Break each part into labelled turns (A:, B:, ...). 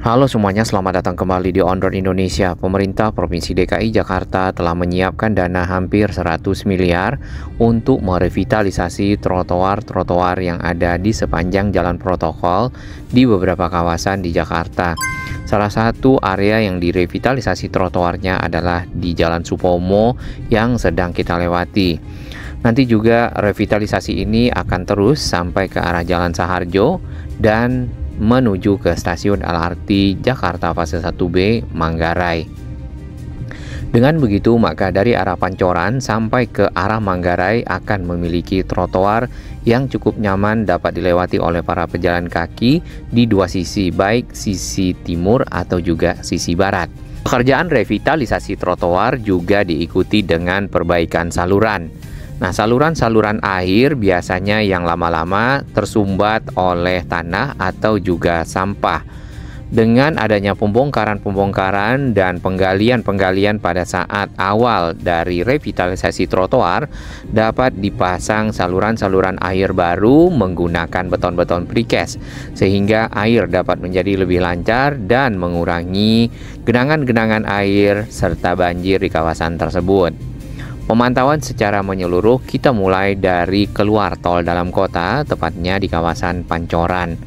A: Halo semuanya, selamat datang kembali di On Road Indonesia. Pemerintah Provinsi DKI Jakarta telah menyiapkan dana hampir 100 miliar untuk merevitalisasi trotoar-trotoar yang ada di sepanjang jalan protokol di beberapa kawasan di Jakarta. Salah satu area yang direvitalisasi trotoarnya adalah di Jalan Supomo yang sedang kita lewati. Nanti juga revitalisasi ini akan terus sampai ke arah Jalan Saharjo dan menuju ke stasiun LRT Jakarta Fase 1B Manggarai. Dengan begitu, maka dari arah Pancoran sampai ke arah Manggarai akan memiliki trotoar yang cukup nyaman dapat dilewati oleh para pejalan kaki di dua sisi, baik sisi timur atau juga sisi barat. Pekerjaan revitalisasi trotoar juga diikuti dengan perbaikan saluran. Nah, saluran-saluran air biasanya yang lama-lama tersumbat oleh tanah atau juga sampah. Dengan adanya pembongkaran-pembongkaran dan penggalian-penggalian pada saat awal dari revitalisasi trotoar, dapat dipasang saluran-saluran air baru menggunakan beton-beton precast, sehingga air dapat menjadi lebih lancar dan mengurangi genangan-genangan air serta banjir di kawasan tersebut. Pemantauan secara menyeluruh kita mulai dari keluar tol dalam kota, tepatnya di kawasan Pancoran.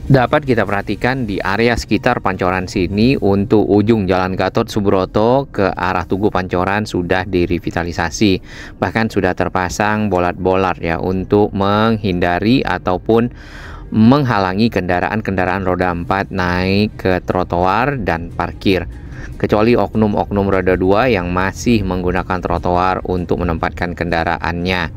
A: Dapat kita perhatikan di area sekitar Pancoran sini untuk ujung Jalan Gatot Subroto ke arah Tugu Pancoran sudah direvitalisasi. Bahkan sudah terpasang bolat-bolat ya untuk menghindari ataupun menghalangi kendaraan-kendaraan roda 4 naik ke trotoar dan parkir. Kecuali oknum-oknum roda 2 yang masih menggunakan trotoar untuk menempatkan kendaraannya.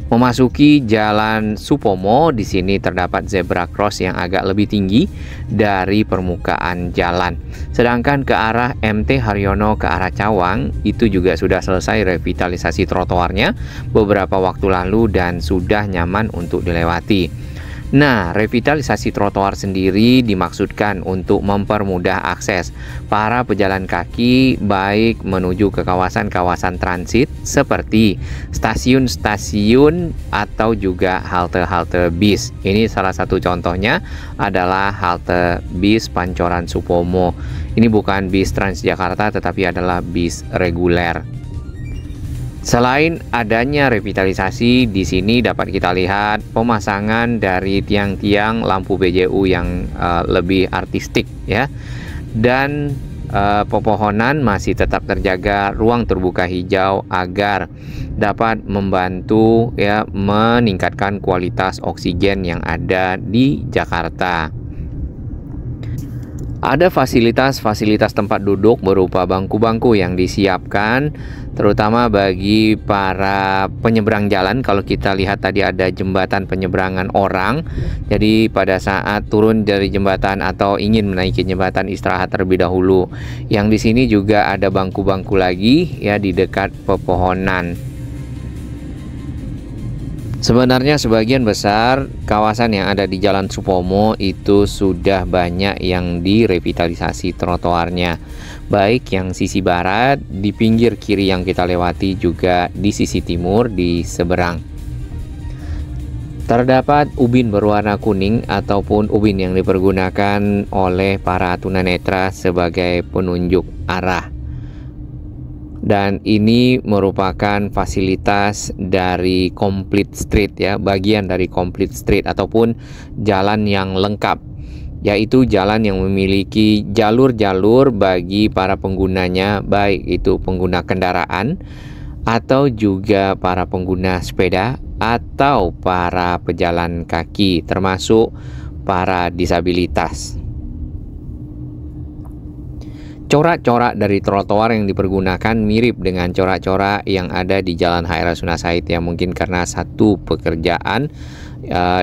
A: Memasuki Jalan Supomo, di sini terdapat zebra cross yang agak lebih tinggi dari permukaan jalan. Sedangkan ke arah MT Haryono ke arah Cawang itu juga sudah selesai revitalisasi trotoarnya beberapa waktu lalu dan sudah nyaman untuk dilewati. Nah, revitalisasi trotoar sendiri dimaksudkan untuk mempermudah akses para pejalan kaki baik menuju ke kawasan-kawasan transit seperti stasiun-stasiun atau juga halte-halte bis. Ini salah satu contohnya adalah halte bis Pancoran Supomo. Ini bukan bis Transjakarta tetapi adalah bis reguler. Selain adanya revitalisasi, di sini dapat kita lihat pemasangan dari tiang-tiang lampu BJU yang lebih artistik ya. Dan pepohonan masih tetap terjaga, ruang terbuka hijau agar dapat membantu ya meningkatkan kualitas oksigen yang ada di Jakarta. Ada fasilitas-fasilitas tempat duduk berupa bangku-bangku yang disiapkan terutama bagi para penyeberang jalan. Kalau kita lihat tadi ada jembatan penyeberangan orang. Jadi pada saat turun dari jembatan atau ingin menaiki jembatan istirahat terlebih dahulu. Yang di sini juga ada bangku-bangku lagi ya di dekat pepohonan. Sebenarnya sebagian besar kawasan yang ada di Jalan Supomo itu sudah banyak yang direvitalisasi trotoarnya. Baik yang sisi barat, di pinggir kiri yang kita lewati juga di sisi timur di seberang. Terdapat ubin berwarna kuning ataupun ubin yang dipergunakan oleh para tunanetra sebagai penunjuk arah. Dan ini merupakan fasilitas dari Complete Street ya, bagian dari Complete Street ataupun jalan yang lengkap, yaitu jalan yang memiliki jalur-jalur bagi para penggunanya, baik itu pengguna kendaraan atau juga para pengguna sepeda atau para pejalan kaki, termasuk para disabilitas. Corak-corak dari trotoar yang dipergunakan mirip dengan corak-corak yang ada di Jalan HR Rasuna Said ya, mungkin karena satu pekerjaan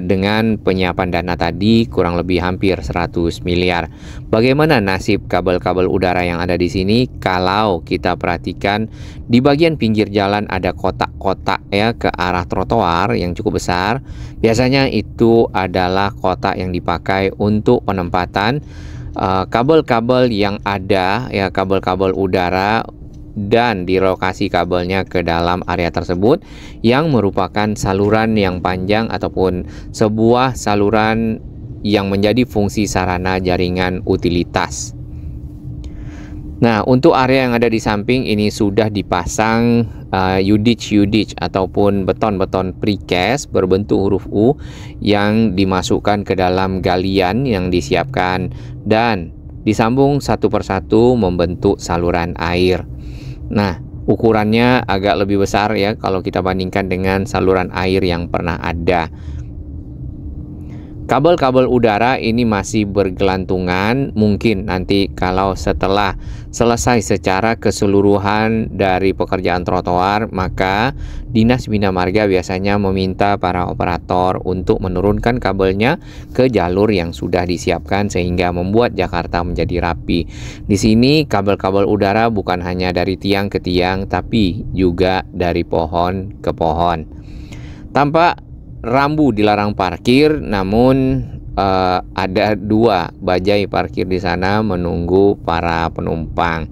A: dengan penyiapan dana tadi kurang lebih hampir 100 miliar. Bagaimana nasib kabel-kabel udara yang ada di sini? Kalau kita perhatikan di bagian pinggir jalan ada kotak-kotak ya ke arah trotoar yang cukup besar. Biasanya itu adalah kotak yang dipakai untuk penempatan kabel-kabel yang ada ya, kabel-kabel udara, dan direlokasi kabelnya ke dalam area tersebut yang merupakan saluran yang panjang ataupun sebuah saluran yang menjadi fungsi sarana jaringan utilitas. Nah, untuk area yang ada di samping ini sudah dipasang UDITCH ataupun beton-beton precast berbentuk huruf U yang dimasukkan ke dalam galian yang disiapkan dan disambung satu persatu membentuk saluran air. Nah, ukurannya agak lebih besar ya kalau kita bandingkan dengan saluran air yang pernah ada. Kabel-kabel udara ini masih bergelantungan, mungkin nanti kalau setelah selesai secara keseluruhan dari pekerjaan trotoar, maka Dinas Bina Marga biasanya meminta para operator untuk menurunkan kabelnya ke jalur yang sudah disiapkan sehingga membuat Jakarta menjadi rapi. Di sini kabel-kabel udara bukan hanya dari tiang ke tiang, tapi juga dari pohon ke pohon. Tampak rambu dilarang parkir, namun ada 2 bajai parkir di sana menunggu para penumpang.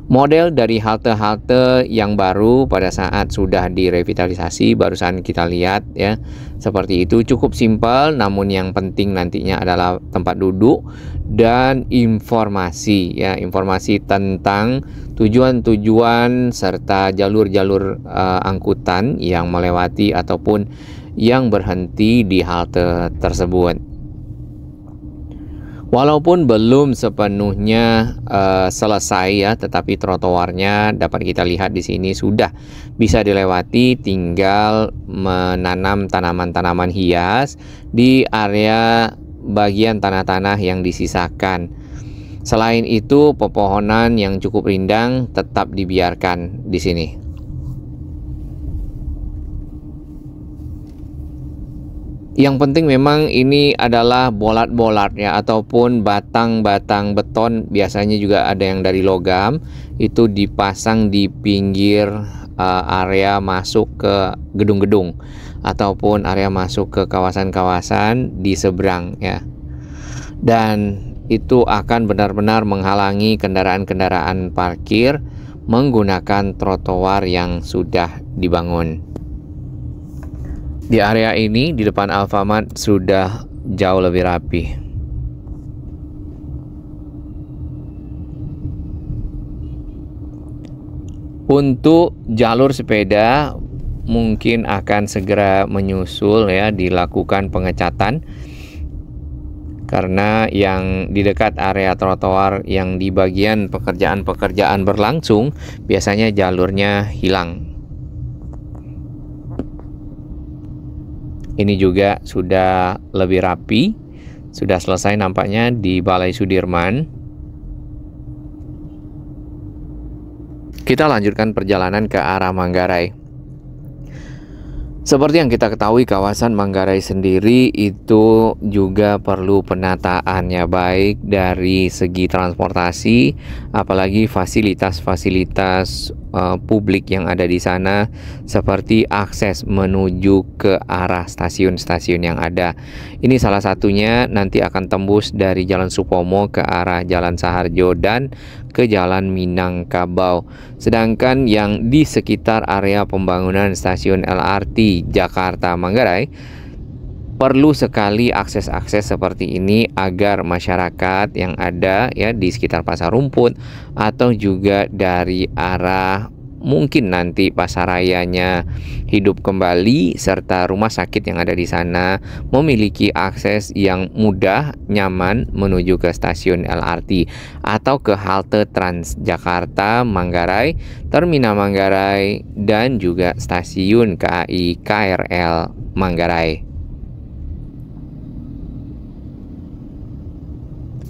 A: Model dari halte-halte yang baru pada saat sudah direvitalisasi barusan kita lihat ya, seperti itu, cukup simpel, namun yang penting nantinya adalah tempat duduk dan informasi ya, informasi tentang tujuan-tujuan serta jalur-jalur angkutan yang melewati ataupun yang berhenti di halte tersebut. Walaupun belum sepenuhnya selesai ya, tetapi trotoarnya dapat kita lihat di sini sudah bisa dilewati, tinggal menanam tanaman-tanaman hias di area bagian tanah-tanah yang disisakan. Selain itu, pepohonan yang cukup rindang tetap dibiarkan di sini. Yang penting memang ini adalah bolat-bolat ya, ataupun batang-batang beton, biasanya juga ada yang dari logam, itu dipasang di pinggir area masuk ke gedung-gedung ataupun area masuk ke kawasan-kawasan di seberang ya. Dan itu akan benar-benar menghalangi kendaraan-kendaraan parkir menggunakan trotoar yang sudah dibangun. Di area ini, di depan Alfamart sudah jauh lebih rapi. Untuk jalur sepeda mungkin akan segera menyusul ya, dilakukan pengecatan. Karena yang di dekat area trotoar yang di bagian pekerjaan-pekerjaan berlangsung, biasanya jalurnya hilang. Ini juga sudah lebih rapi, sudah selesai nampaknya di Balai Sudirman. Kita lanjutkan perjalanan ke arah Manggarai. Seperti yang kita ketahui, kawasan Manggarai sendiri itu juga perlu penataan ya, baik dari segi transportasi, apalagi fasilitas-fasilitas publik yang ada di sana, seperti akses menuju ke arah stasiun-stasiun yang ada. Ini salah satunya nanti akan tembus dari Jalan Supomo ke arah Jalan Saharjo dan ke Jalan Minangkabau. Sedangkan yang di sekitar area pembangunan stasiun LRT Jakarta Manggarai perlu sekali akses-akses seperti ini agar masyarakat yang ada ya di sekitar Pasar Rumput atau juga dari arah mungkin nanti pasarayanya hidup kembali serta rumah sakit yang ada di sana memiliki akses yang mudah, nyaman menuju ke stasiun LRT atau ke halte Transjakarta Manggarai, Terminal Manggarai, dan juga stasiun KAI KRL Manggarai.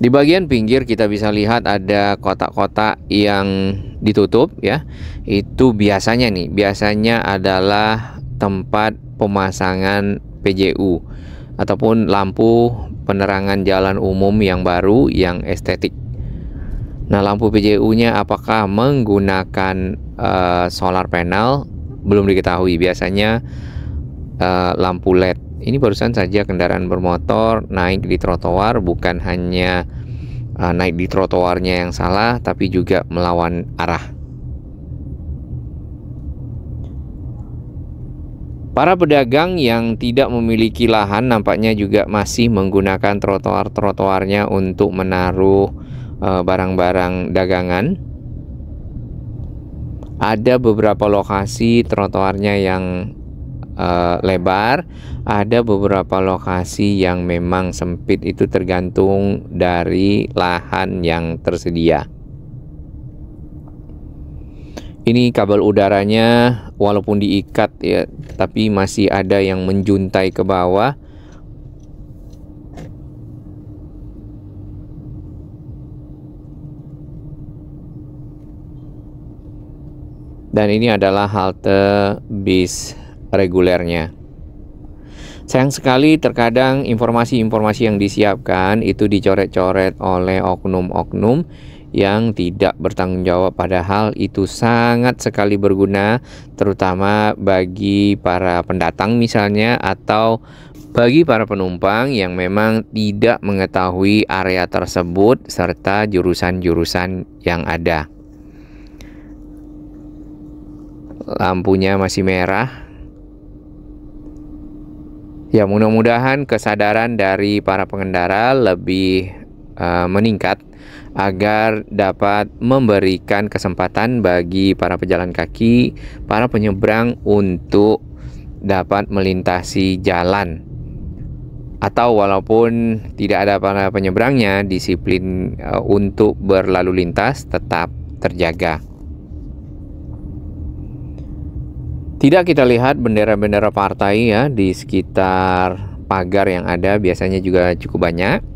A: Di bagian pinggir kita bisa lihat ada kotak-kotak yang ditutup ya. Itu biasanya adalah tempat pemasangan PJU ataupun lampu penerangan jalan umum yang baru yang estetik. Nah, lampu PJU-nya apakah menggunakan solar panel belum diketahui. Biasanya lampu LED. Ini barusan saja kendaraan bermotor naik di trotoar, bukan hanya naik di trotoarnya yang salah, tapi juga melawan arah. Para pedagang yang tidak memiliki lahan nampaknya juga masih menggunakan trotoar-trotoarnya untuk menaruh barang-barang dagangan. Ada beberapa lokasi trotoarnya yang lebar, ada beberapa lokasi yang memang sempit, itu tergantung dari lahan yang tersedia. Ini kabel udaranya walaupun diikat ya, tapi masih ada yang menjuntai ke bawah. Dan ini adalah halte bis regulernya. Sayang sekali terkadang informasi-informasi yang disiapkan itu dicoret-coret oleh oknum-oknum yang tidak bertanggung jawab, padahal itu sangat sekali berguna, terutama bagi para pendatang misalnya, atau bagi para penumpang yang memang tidak mengetahui area tersebut serta jurusan-jurusan yang ada. Lampunya masih merah. Ya, mudah-mudahan kesadaran dari para pengendara lebih meningkat agar dapat memberikan kesempatan bagi para pejalan kaki, para penyeberang untuk dapat melintasi jalan. Atau walaupun tidak ada para penyeberangnya, disiplin untuk berlalu lintas tetap terjaga. Tidak kita lihat bendera-bendera partai ya di sekitar pagar yang ada, biasanya juga cukup banyak.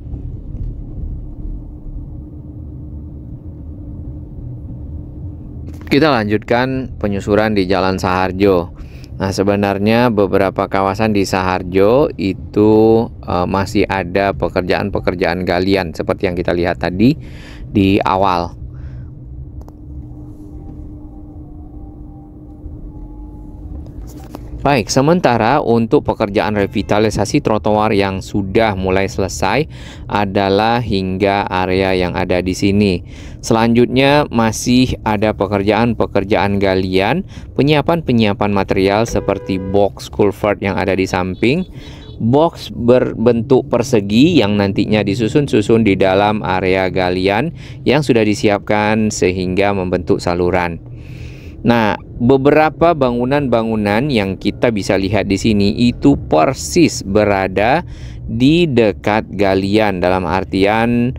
A: Kita lanjutkan penyusuran di Jalan Saharjo. Nah, sebenarnya beberapa kawasan di Saharjo itu masih ada pekerjaan-pekerjaan galian seperti yang kita lihat tadi di awal. Baik, sementara untuk pekerjaan revitalisasi trotoar yang sudah mulai selesai adalah hingga area yang ada di sini. Selanjutnya masih ada pekerjaan-pekerjaan galian, penyiapan material seperti box culvert yang ada di samping, box berbentuk persegi yang nantinya disusun-susun di dalam area galian yang sudah disiapkan sehingga membentuk saluran. Nah, beberapa bangunan-bangunan yang kita bisa lihat di sini itu persis berada di dekat galian, dalam artian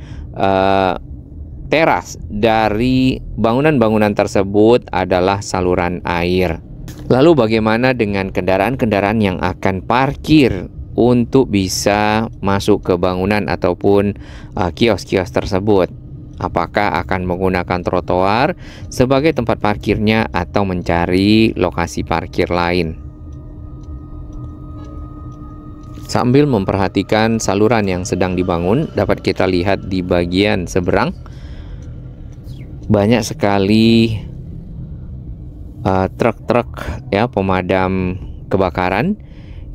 A: teras dari bangunan-bangunan tersebut adalah saluran air. Lalu bagaimana dengan kendaraan-kendaraan yang akan parkir untuk bisa masuk ke bangunan ataupun kios-kios tersebut? Apakah akan menggunakan trotoar sebagai tempat parkirnya atau mencari lokasi parkir lain? Sambil memperhatikan saluran yang sedang dibangun, dapat kita lihat di bagian seberang banyak sekali truk-truk ya pemadam kebakaran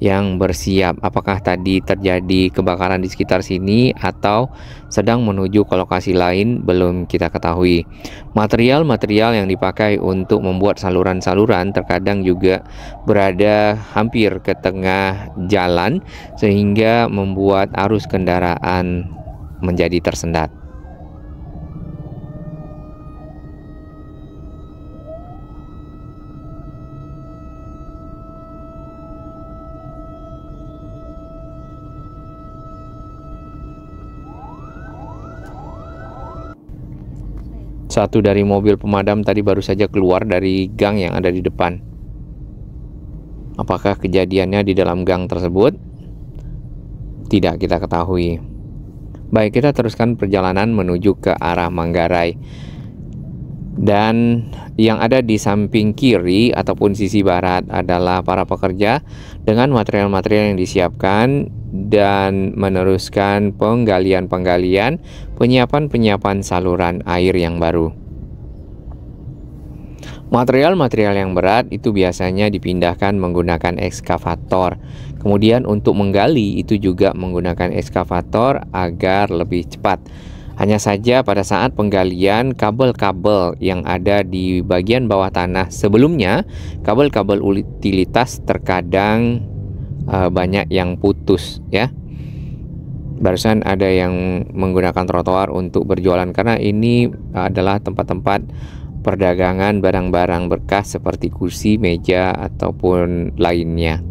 A: yang bersiap. Apakah tadi terjadi kebakaran di sekitar sini atau sedang menuju ke lokasi lain belum kita ketahui. Material-material yang dipakai untuk membuat saluran-saluran terkadang juga berada hampir ke tengah jalan sehingga membuat arus kendaraan menjadi tersendat. Satu dari mobil pemadam tadi baru saja keluar dari gang yang ada di depan. Apakah kejadiannya di dalam gang tersebut? Tidak kita ketahui. Baik, kita teruskan perjalanan menuju ke arah Manggarai. Dan yang ada di samping kiri ataupun sisi barat adalah para pekerja dengan material-material yang disiapkan dan meneruskan penggalian-penggalian, penyiapan saluran air yang baru. Material-material yang berat itu biasanya dipindahkan menggunakan ekskavator. Kemudian untuk menggali itu juga menggunakan ekskavator agar lebih cepat. Hanya saja pada saat penggalian, kabel-kabel yang ada di bagian bawah tanah sebelumnya, kabel-kabel utilitas terkadang banyak yang putus ya. Barusan ada yang menggunakan trotoar untuk berjualan karena ini adalah tempat-tempat perdagangan barang-barang bekas seperti kursi, meja ataupun lainnya.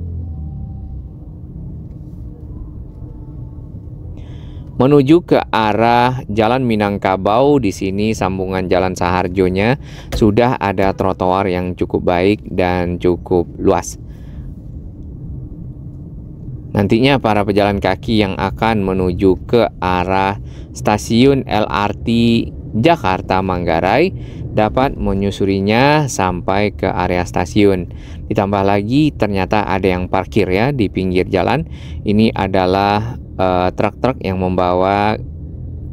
A: Menuju ke arah Jalan Minangkabau, di sini sambungan Jalan Saharjonya sudah ada trotoar yang cukup baik dan cukup luas. Nantinya para pejalan kaki yang akan menuju ke arah stasiun LRT Jakarta Manggarai dapat menyusurinya sampai ke area stasiun. Ditambah lagi ternyata ada yang parkir ya di pinggir jalan. Ini adalah truk-truk yang membawa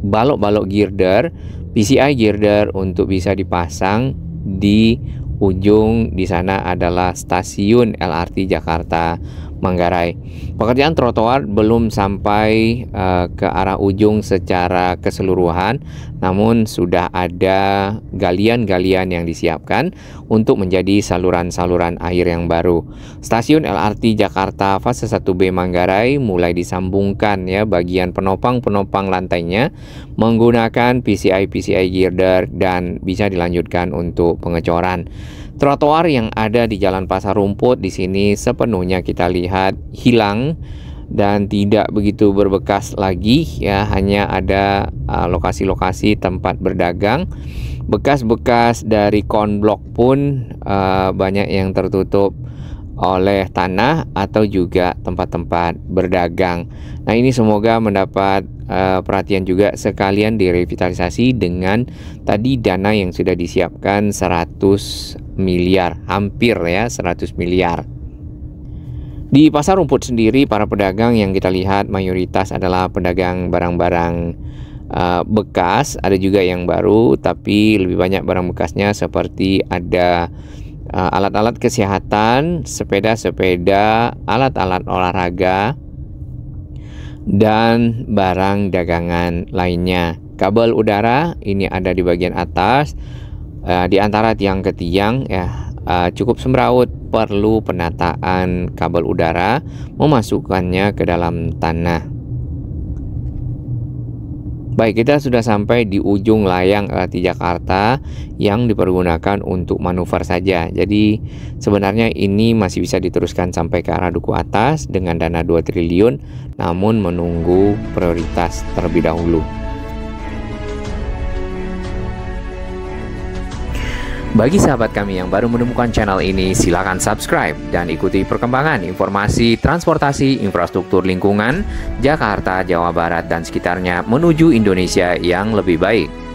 A: balok-balok girder, PCI girder untuk bisa dipasang di ujung. Di sana adalah stasiun LRT Jakarta Manggarai. Pekerjaan trotoar belum sampai ke arah ujung secara keseluruhan, namun sudah ada galian-galian yang disiapkan untuk menjadi saluran-saluran air yang baru. Stasiun LRT Jakarta fase 1B Manggarai mulai disambungkan ya bagian penopang-penopang lantainya menggunakan PCI girder dan bisa dilanjutkan untuk pengecoran. Trotoar yang ada di Jalan Pasar Rumput di sini sepenuhnya kita lihat hilang dan tidak begitu berbekas lagi ya, hanya ada lokasi-lokasi tempat berdagang. Bekas-bekas dari konblok pun banyak yang tertutup oleh tanah atau juga tempat-tempat berdagang. Nah, ini semoga mendapat perhatian juga sekalian direvitalisasi dengan tadi dana yang sudah disiapkan 100 miliar, hampir ya 100 miliar. Di Pasar Rumput sendiri para pedagang yang kita lihat mayoritas adalah pedagang barang-barang bekas, ada juga yang baru tapi lebih banyak barang bekasnya seperti ada alat-alat kesehatan, sepeda-sepeda, alat-alat olahraga, dan barang dagangan lainnya. Kabel udara ini ada di bagian atas, di antara tiang ke tiang ya, cukup semrawut, perlu penataan kabel udara, memasukkannya ke dalam tanah. Baik, kita sudah sampai di ujung layang LRT Jakarta yang dipergunakan untuk manuver saja. Jadi sebenarnya ini masih bisa diteruskan sampai ke arah Duku Atas dengan dana 2 triliun, namun menunggu prioritas terlebih dahulu. Bagi sahabat kami yang baru menemukan channel ini, silakan subscribe dan ikuti perkembangan informasi transportasi infrastruktur lingkungan Jakarta, Jawa Barat, dan sekitarnya menuju Indonesia yang lebih baik.